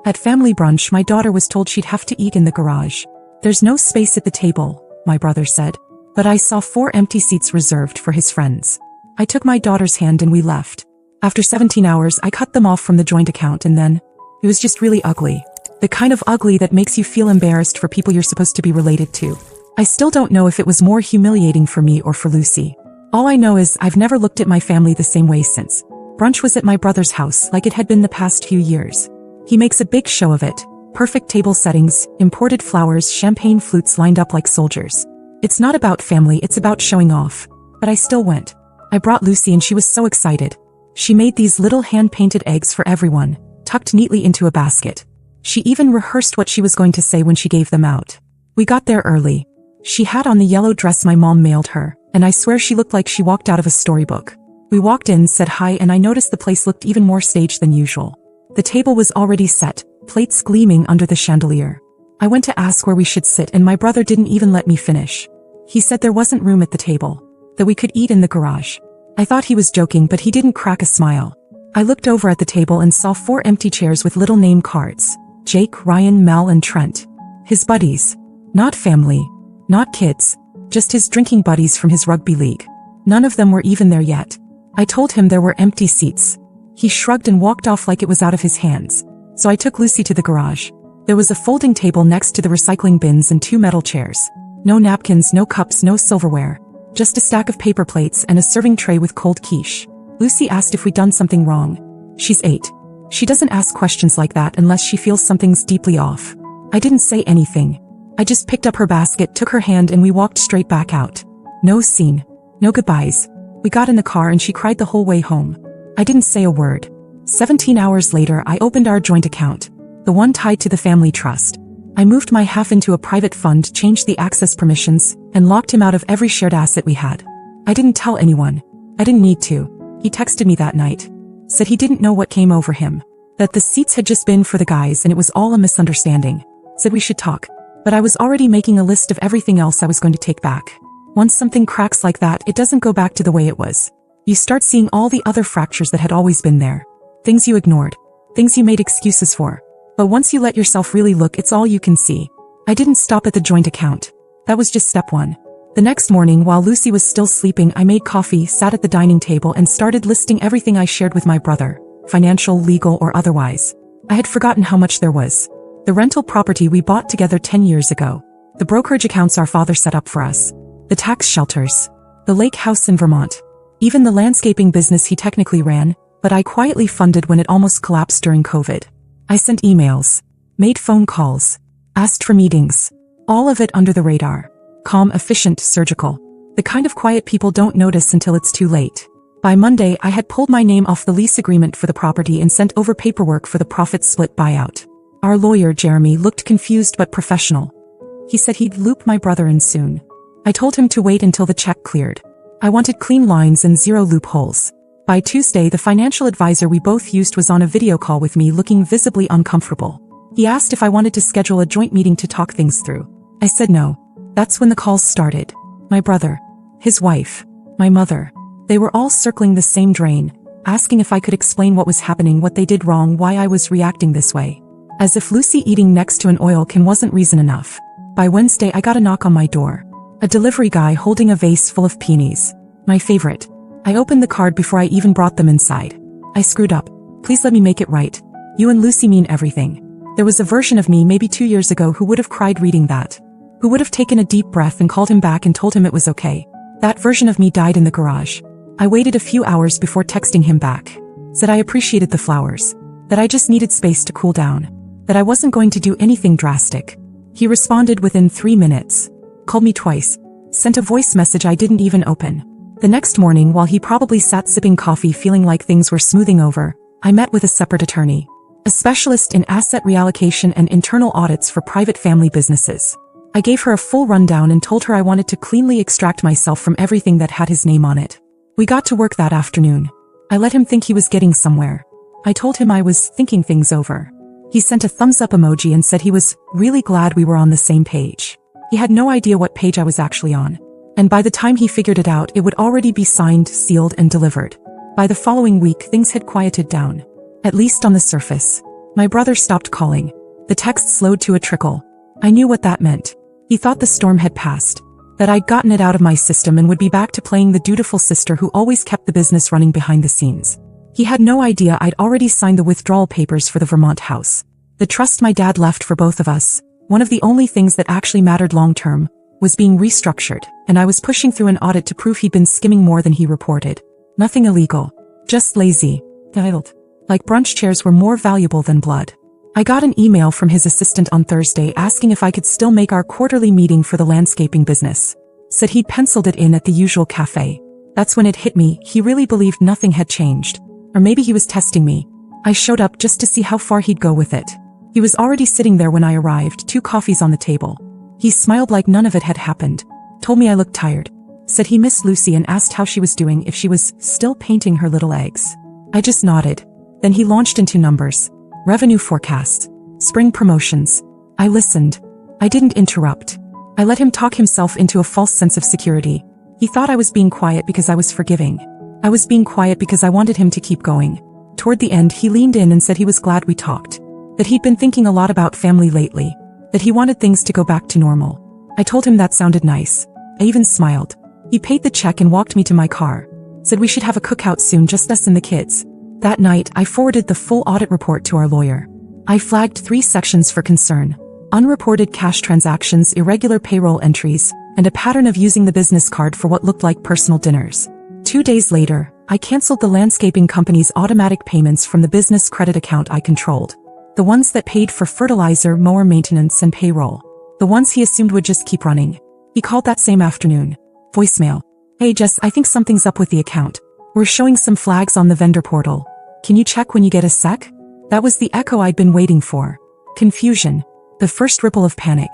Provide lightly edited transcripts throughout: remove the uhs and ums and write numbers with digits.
At family brunch, my daughter was told she'd have to eat in the garage. There's no space at the table, my brother said, but I saw 4 empty seats reserved for his friends. I took my daughter's hand and we left. After 17 hours, I cut them off from the joint account and then, it was just really ugly. The kind of ugly that makes you feel embarrassed for people you're supposed to be related to. I still don't know if it was more humiliating for me or for Lucy. All I know is I've never looked at my family the same way since. Brunch was at my brother's house like it had been the past few years. He makes a big show of it. Perfect table settings, imported flowers, champagne flutes lined up like soldiers. It's not about family, it's about showing off. But I still went. I brought Lucy and she was so excited. She made these little hand-painted eggs for everyone, tucked neatly into a basket. She even rehearsed what she was going to say when she gave them out. We got there early. She had on the yellow dress my mom mailed her, and I swear she looked like she walked out of a storybook. We walked in, said hi, and I noticed the place looked even more staged than usual. The table was already set, plates gleaming under the chandelier. I went to ask where we should sit and my brother didn't even let me finish. He said there wasn't room at the table, that we could eat in the garage. I thought he was joking, but he didn't crack a smile. I looked over at the table and saw 4 empty chairs with little name cards. Jake, Ryan, Mel, and Trent. His buddies. Not family. Not kids. Just his drinking buddies from his rugby league. None of them were even there yet. I told him there were empty seats. He shrugged and walked off like it was out of his hands. So I took Lucy to the garage. There was a folding table next to the recycling bins and 2 metal chairs. No napkins, no cups, no silverware. Just a stack of paper plates and a serving tray with cold quiche. Lucy asked if we'd done something wrong. She's 8. She doesn't ask questions like that unless she feels something's deeply off. I didn't say anything. I just picked up her basket, took her hand, and we walked straight back out. No scene. No goodbyes. We got in the car and she cried the whole way home. I didn't say a word. 17 hours later, I opened our joint account, the one tied to the family trust. I moved my half into a private fund, changed the access permissions, and locked him out of every shared asset we had. I didn't tell anyone. I didn't need to. He texted me that night. Said he didn't know what came over him. That the seats had just been for the guys and it was all a misunderstanding. Said we should talk. But I was already making a list of everything else I was going to take back. Once something cracks like that, it doesn't go back to the way it was. You start seeing all the other fractures that had always been there. Things you ignored. Things you made excuses for. But once you let yourself really look, it's all you can see. I didn't stop at the joint account. That was just step 1. The next morning, while Lucy was still sleeping, I made coffee, sat at the dining table, and started listing everything I shared with my brother, financial, legal, or otherwise. I had forgotten how much there was. The rental property we bought together 10 years ago. The brokerage accounts our father set up for us. The tax shelters. The lake house in Vermont. Even the landscaping business he technically ran, but I quietly funded when it almost collapsed during COVID. I sent emails. Made phone calls. Asked for meetings. All of it under the radar. Calm, efficient, surgical. The kind of quiet people don't notice until it's too late. By Monday, I had pulled my name off the lease agreement for the property and sent over paperwork for the profit split buyout. Our lawyer, Jeremy, looked confused but professional. He said he'd loop my brother in soon. I told him to wait until the check cleared. I wanted clean lines and 0 loopholes. By Tuesday, the financial advisor we both used was on a video call with me, looking visibly uncomfortable. He asked if I wanted to schedule a joint meeting to talk things through. I said no. That's when the calls started. My brother, his wife, my mother. They were all circling the same drain, asking if I could explain what was happening, what they did wrong, why I was reacting this way. As if Lucy eating next to an oil can wasn't reason enough. By Wednesday, I got a knock on my door. A delivery guy holding a vase full of peonies. My favorite. I opened the card before I even brought them inside. I screwed up. Please let me make it right. You and Lucy mean everything. There was a version of me maybe 2 years ago who would have cried reading that. Who would have taken a deep breath and called him back and told him it was okay. That version of me died in the garage. I waited a few hours before texting him back. Said I appreciated the flowers. That I just needed space to cool down. That I wasn't going to do anything drastic. He responded within 3 minutes. Called me twice. Sent a voice message I didn't even open. The next morning, while he probably sat sipping coffee feeling like things were smoothing over, I met with a separate attorney. A specialist in asset reallocation and internal audits for private family businesses. I gave her a full rundown and told her I wanted to cleanly extract myself from everything that had his name on it. We got to work that afternoon. I let him think he was getting somewhere. I told him I was thinking things over. He sent a thumbs up emoji and said he was really glad we were on the same page. He had no idea what page I was actually on. And by the time he figured it out, it would already be signed, sealed, and delivered. By the following week, things had quieted down. At least on the surface. My brother stopped calling. The text slowed to a trickle. I knew what that meant. He thought the storm had passed, that I'd gotten it out of my system and would be back to playing the dutiful sister who always kept the business running behind the scenes. He had no idea I'd already signed the withdrawal papers for the Vermont house. The trust my dad left for both of us, one of the only things that actually mattered long-term, was being restructured, and I was pushing through an audit to prove he'd been skimming more than he reported. Nothing illegal. Just lazy. Like brunch chairs were more valuable than blood. I got an email from his assistant on Thursday asking if I could still make our quarterly meeting for the landscaping business. Said he'd penciled it in at the usual cafe. That's when it hit me, he really believed nothing had changed. Or maybe he was testing me. I showed up just to see how far he'd go with it. He was already sitting there when I arrived, 2 coffees on the table. He smiled like none of it had happened. Told me I looked tired. Said he missed Lucy and asked how she was doing, if she was still painting her little eggs. I just nodded. Then he launched into numbers. Revenue forecasts. Spring promotions. I listened. I didn't interrupt. I let him talk himself into a false sense of security. He thought I was being quiet because I was forgiving. I was being quiet because I wanted him to keep going. Toward the end, he leaned in and said he was glad we talked. That he'd been thinking a lot about family lately. That he wanted things to go back to normal. I told him that sounded nice. I even smiled. He paid the check and walked me to my car. Said we should have a cookout soon, just us and the kids. That night, I forwarded the full audit report to our lawyer. I flagged 3 sections for concern: unreported cash transactions, irregular payroll entries, and a pattern of using the business card for what looked like personal dinners. 2 days later, I canceled the landscaping company's automatic payments from the business credit account I controlled. The ones that paid for fertilizer, mower maintenance, and payroll. The ones he assumed would just keep running. He called that same afternoon. Voicemail. Hey Jess, I think something's up with the account. We're showing some flags on the vendor portal. Can you check when you get a sec? That was the echo I'd been waiting for. Confusion. The first ripple of panic.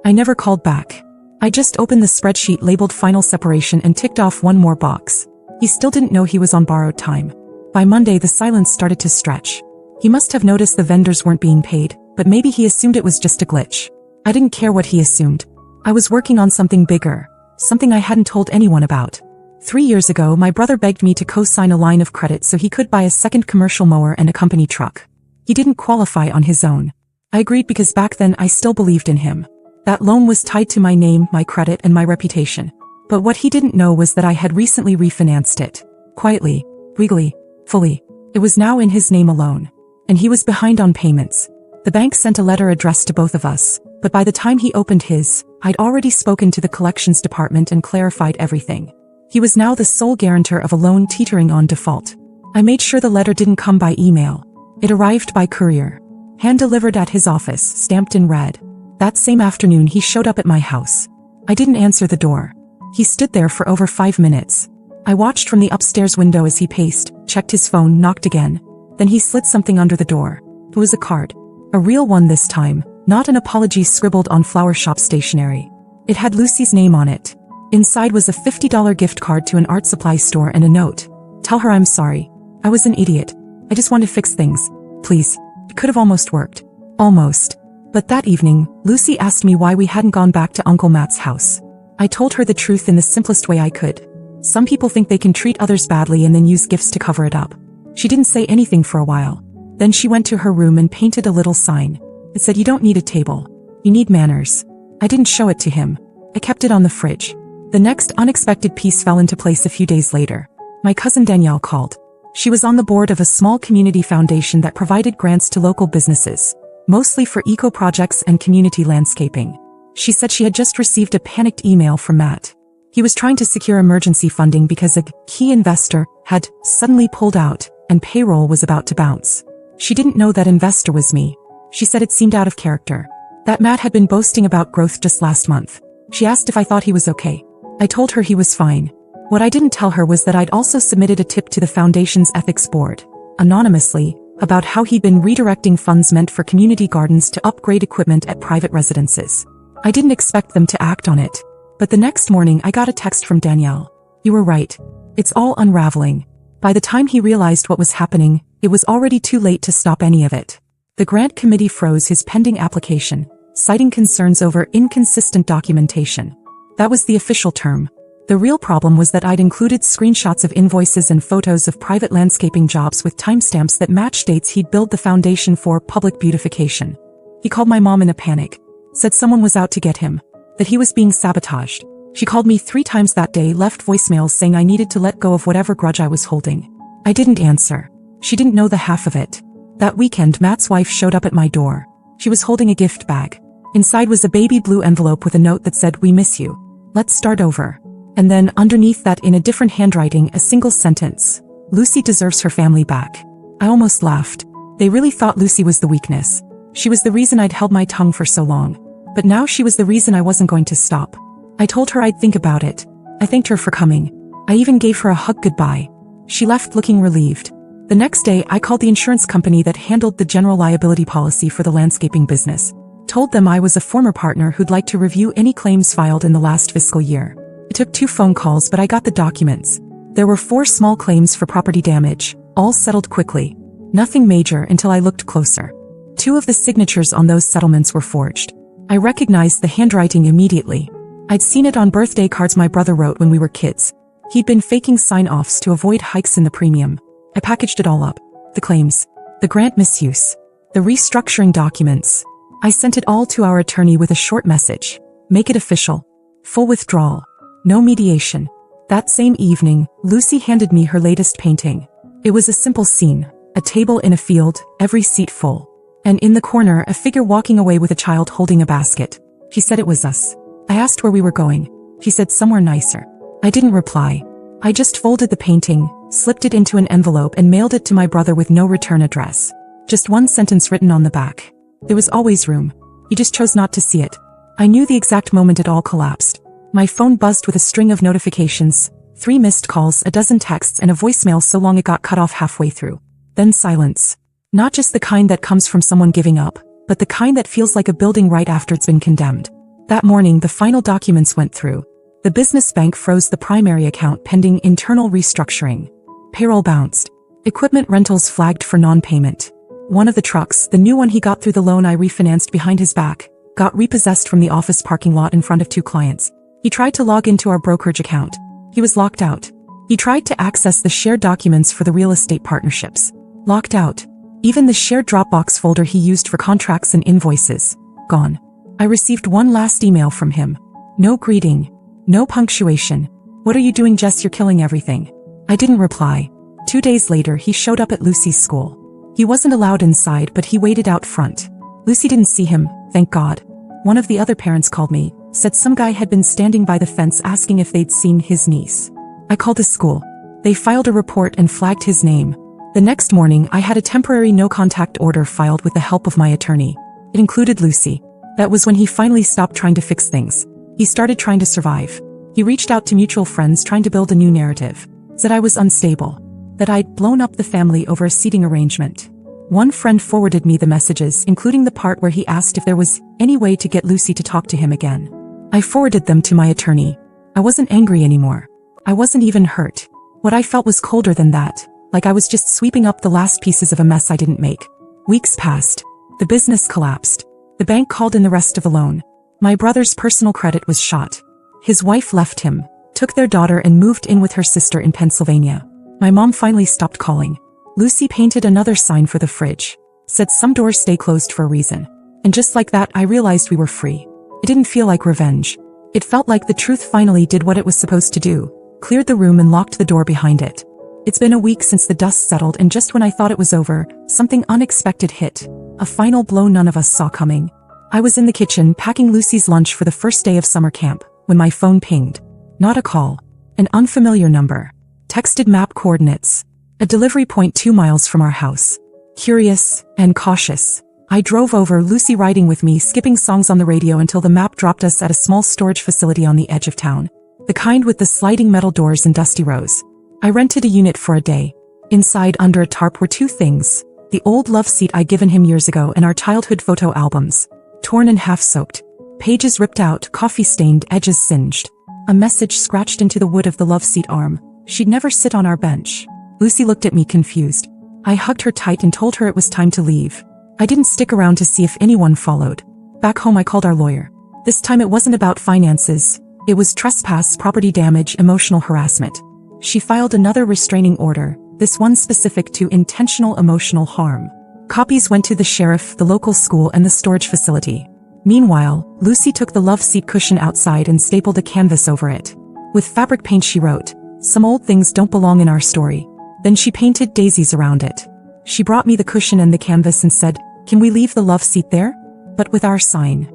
I never called back. I just opened the spreadsheet labeled final separation and ticked off one more box. He still didn't know he was on borrowed time. By Monday, the silence started to stretch. He must have noticed the vendors weren't being paid, but maybe he assumed it was just a glitch. I didn't care what he assumed. I was working on something bigger, something I hadn't told anyone about. 3 years ago, my brother begged me to co-sign a line of credit so he could buy a second commercial mower and a company truck. He didn't qualify on his own. I agreed because back then I still believed in him. That loan was tied to my name, my credit, and my reputation. But what he didn't know was that I had recently refinanced it. Quietly, legally, fully. It was now in his name alone. And he was behind on payments. The bank sent a letter addressed to both of us, but by the time he opened his, I'd already spoken to the collections department and clarified everything. He was now the sole guarantor of a loan teetering on default. I made sure the letter didn't come by email. It arrived by courier. Hand-delivered at his office, stamped in red. That same afternoon he showed up at my house. I didn't answer the door. He stood there for over 5 minutes. I watched from the upstairs window as he paced, checked his phone, knocked again. Then he slid something under the door. It was a card. A real one this time, not an apology scribbled on flower shop stationery. It had Lucy's name on it. Inside was a $50 gift card to an art supply store and a note. Tell her I'm sorry. I was an idiot. I just want to fix things. Please. It could have almost worked. Almost. But that evening, Lucy asked me why we hadn't gone back to Uncle Matt's house. I told her the truth in the simplest way I could. Some people think they can treat others badly and then use gifts to cover it up. She didn't say anything for a while. Then she went to her room and painted a little sign. It said, "You don't need a table. You need manners." I didn't show it to him. I kept it on the fridge. The next unexpected piece fell into place a few days later. My cousin Danielle called. She was on the board of a small community foundation that provided grants to local businesses, mostly for eco projects and community landscaping. She said she had just received a panicked email from Matt. He was trying to secure emergency funding because a key investor had suddenly pulled out and payroll was about to bounce. She didn't know that investor was me. She said it seemed out of character. That Matt had been boasting about growth just last month. She asked if I thought he was okay. I told her he was fine. What I didn't tell her was that I'd also submitted a tip to the foundation's ethics board, anonymously, about how he'd been redirecting funds meant for community gardens to upgrade equipment at private residences. I didn't expect them to act on it. But the next morning I got a text from Danielle. "You were right. It's all unraveling." By the time he realized what was happening, it was already too late to stop any of it. The grant committee froze his pending application, citing concerns over inconsistent documentation. That was the official term. The real problem was that I'd included screenshots of invoices and photos of private landscaping jobs with timestamps that matched dates he'd billed the foundation for public beautification. He called my mom in a panic, said someone was out to get him, that he was being sabotaged. She called me 3 times that day, left voicemails saying I needed to let go of whatever grudge I was holding. I didn't answer. She didn't know the half of it. That weekend, Matt's wife showed up at my door. She was holding a gift bag. Inside was a baby blue envelope with a note that said, "We miss you. Let's start over." And then, underneath that, in a different handwriting, a single sentence: "Lucy deserves her family back." I almost laughed. They really thought Lucy was the weakness. She was the reason I'd held my tongue for so long. But now she was the reason I wasn't going to stop. I told her I'd think about it. I thanked her for coming. I even gave her a hug goodbye. She left looking relieved. The next day, I called the insurance company that handled the general liability policy for the landscaping business. Told them I was a former partner who'd like to review any claims filed in the last fiscal year. It took 2 phone calls, but I got the documents. There were 4 small claims for property damage, all settled quickly. Nothing major until I looked closer. 2 of the signatures on those settlements were forged. I recognized the handwriting immediately. I'd seen it on birthday cards my brother wrote when we were kids. He'd been faking sign-offs to avoid hikes in the premium. I packaged it all up. The claims, the grant misuse, the restructuring documents. I sent it all to our attorney with a short message. Make it official. Full withdrawal. No mediation. That same evening, Lucy handed me her latest painting. It was a simple scene, a table in a field, every seat full. And in the corner, a figure walking away with a child holding a basket. She said it was us. I asked where we were going. She said somewhere nicer. I didn't reply. I just folded the painting, slipped it into an envelope and mailed it to my brother with no return address. Just one sentence written on the back. There was always room. He just chose not to see it. I knew the exact moment it all collapsed. My phone buzzed with a string of notifications, 3 missed calls, a dozen texts, and a voicemail so long it got cut off halfway through. Then silence. Not just the kind that comes from someone giving up, but the kind that feels like a building right after it's been condemned. That morning, the final documents went through. The business bank froze the primary account pending internal restructuring. Payroll bounced. Equipment rentals flagged for non-payment. One of the trucks, the new one he got through the loan I refinanced behind his back, got repossessed from the office parking lot in front of 2 clients. He tried to log into our brokerage account. He was locked out. He tried to access the shared documents for the real estate partnerships. Locked out. Even the shared Dropbox folder he used for contracts and invoices. Gone. I received one last email from him. No greeting. No punctuation. "What are you doing, Jess? You're killing everything." I didn't reply. 2 days later, he showed up at Lucy's school. He wasn't allowed inside, but he waited out front. Lucy didn't see him, thank God. One of the other parents called me, said some guy had been standing by the fence asking if they'd seen his niece. I called the school. They filed a report and flagged his name. The next morning, I had a temporary no-contact order filed with the help of my attorney. It included Lucy. That was when he finally stopped trying to fix things. He started trying to survive. He reached out to mutual friends trying to build a new narrative. Said I was unstable. That I'd blown up the family over a seating arrangement. One friend forwarded me the messages, including the part where he asked if there was any way to get Lucy to talk to him again. I forwarded them to my attorney. I wasn't angry anymore. I wasn't even hurt. What I felt was colder than that, like I was just sweeping up the last pieces of a mess I didn't make. Weeks passed. The business collapsed. The bank called in the rest of the loan. My brother's personal credit was shot. His wife left him, took their daughter and moved in with her sister in Pennsylvania. My mom finally stopped calling. Lucy painted another sign for the fridge. Said some doors stay closed for a reason. And just like that, I realized we were free. It didn't feel like revenge. It felt like the truth finally did what it was supposed to do. Cleared the room and locked the door behind it. It's been a week since the dust settled, and just when I thought it was over, something unexpected hit. A final blow none of us saw coming. I was in the kitchen packing Lucy's lunch for the first day of summer camp, when my phone pinged. Not a call. An unfamiliar number. Texted map coordinates. A delivery point 2 miles from our house. Curious and cautious, I drove over, Lucy riding with me, skipping songs on the radio until the map dropped us at a small storage facility on the edge of town. The kind with the sliding metal doors and dusty rows. I rented a unit for a day. Inside, under a tarp, were 2 things. The old love seat I'd given him years ago and our childhood photo albums. Torn and half-soaked. Pages ripped out, coffee-stained, edges singed. A message scratched into the wood of the love seat arm. She'd never sit on our bench. Lucy looked at me confused. I hugged her tight and told her it was time to leave. I didn't stick around to see if anyone followed. Back home I called our lawyer. This time it wasn't about finances. It was trespass, property damage, emotional harassment. She filed another restraining order, this one specific to intentional emotional harm. Copies went to the sheriff, the local school, and the storage facility. Meanwhile, Lucy took the love seat cushion outside and stapled a canvas over it. With fabric paint she wrote, "Some old things don't belong in our story." Then she painted daisies around it. She brought me the cushion and the canvas and said, "Can we leave the love seat there? But with our sign."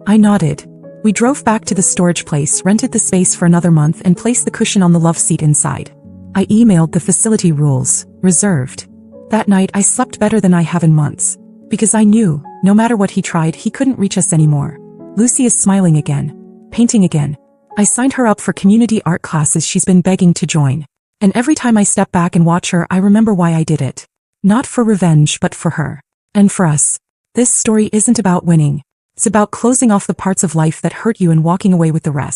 I nodded. We drove back to the storage place, rented the space for another month, and placed the cushion on the love seat inside. I emailed the facility rules, reserved. That night I slept better than I have in months. Because I knew, no matter what he tried, he couldn't reach us anymore. Lucy is smiling again. Painting again. I signed her up for community art classes she's been begging to join. And every time I step back and watch her, I remember why I did it. Not for revenge, but for her. And for us. This story isn't about winning. It's about closing off the parts of life that hurt you and walking away with the rest.